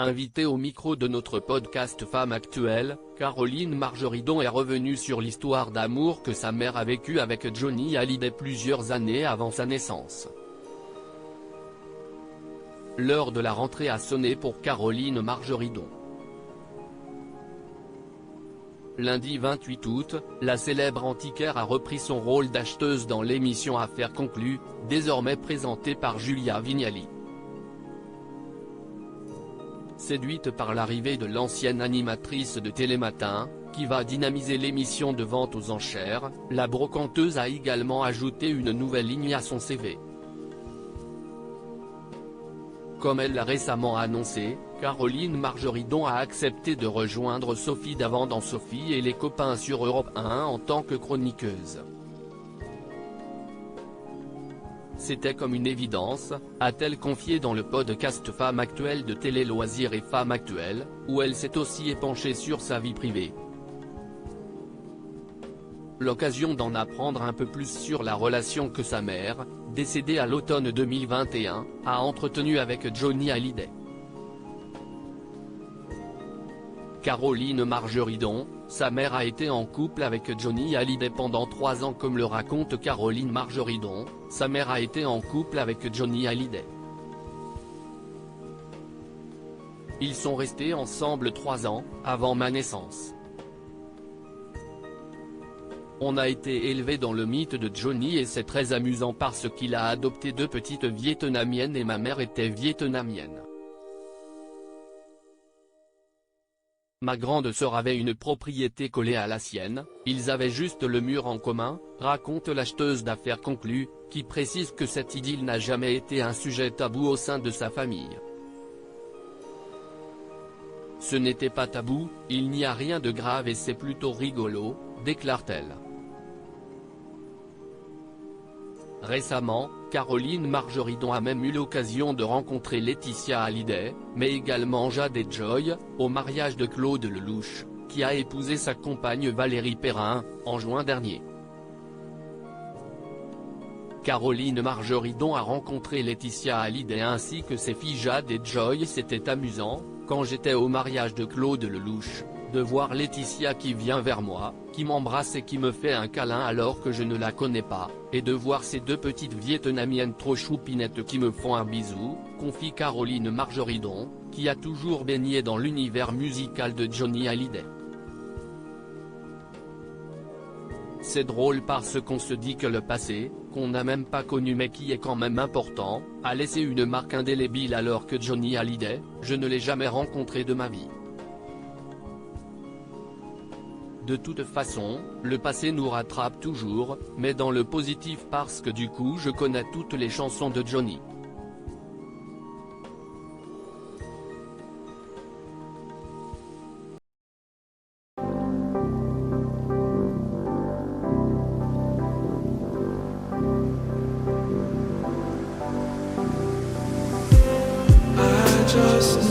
Invitée au micro de notre podcast Femme Actuelle, Caroline Margeridon est revenue sur l'histoire d'amour que sa mère a vécue avec Johnny Hallyday plusieurs années avant sa naissance. L'heure de la rentrée a sonné pour Caroline Margeridon. Lundi 28 août, la célèbre antiquaire a repris son rôle d'acheteuse dans l'émission Affaires conclues, désormais présentée par Julia Vignali. Séduite par l'arrivée de l'ancienne animatrice de Télématin, qui va dynamiser l'émission de vente aux enchères, la brocanteuse a également ajouté une nouvelle ligne à son CV. Comme elle l'a récemment annoncé, Caroline Margeridon a accepté de rejoindre Sophie Davant dans Sophie et les copains sur Europe 1 en tant que chroniqueuse. C'était comme une évidence, a-t-elle confié dans le podcast Femme Actuelle de Télé Loisirs et Femme Actuelle, où elle s'est aussi épanchée sur sa vie privée. L'occasion d'en apprendre un peu plus sur la relation que sa mère, décédée à l'automne 2021, a entretenue avec Johnny Hallyday. Caroline Margeridon, sa mère a été en couple avec Johnny Hallyday pendant 3 ans comme le raconte Caroline Margeridon, sa mère a été en couple avec Johnny Hallyday. Ils sont restés ensemble 3 ans, avant ma naissance. On a été élevé dans le mythe de Johnny et c'est très amusant parce qu'il a adopté 2 petites vietnamiennes et ma mère était vietnamienne. Ma grande sœur avait une propriété collée à la sienne, ils avaient juste le mur en commun, raconte l'acheteuse d'affaires conclues, qui précise que cette idylle n'a jamais été un sujet tabou au sein de sa famille. Ce n'était pas tabou, il n'y a rien de grave et c'est plutôt rigolo, déclare-t-elle. Récemment, Caroline Margeridon a même eu l'occasion de rencontrer Laetitia Hallyday, mais également Jade et Joy, au mariage de Claude Lelouch, qui a épousé sa compagne Valérie Perrin, en juin dernier. Caroline Margeridon a rencontré Laetitia Hallyday ainsi que ses filles Jade et Joy. C'était amusant, quand j'étais au mariage de Claude Lelouch, de voir Laetitia qui vient vers moi, qui m'embrasse et qui me fait un câlin alors que je ne la connais pas, et de voir ces 2 petites vietnamiennes trop choupinettes qui me font un bisou, confie Caroline Margeridon, qui a toujours baigné dans l'univers musical de Johnny Hallyday. C'est drôle parce qu'on se dit que le passé, qu'on n'a même pas connu mais qui est quand même important, a laissé une marque indélébile alors que Johnny Hallyday, je ne l'ai jamais rencontré de ma vie. De toute façon, le passé nous rattrape toujours, mais dans le positif parce que du coup je connais toutes les chansons de Johnny. I just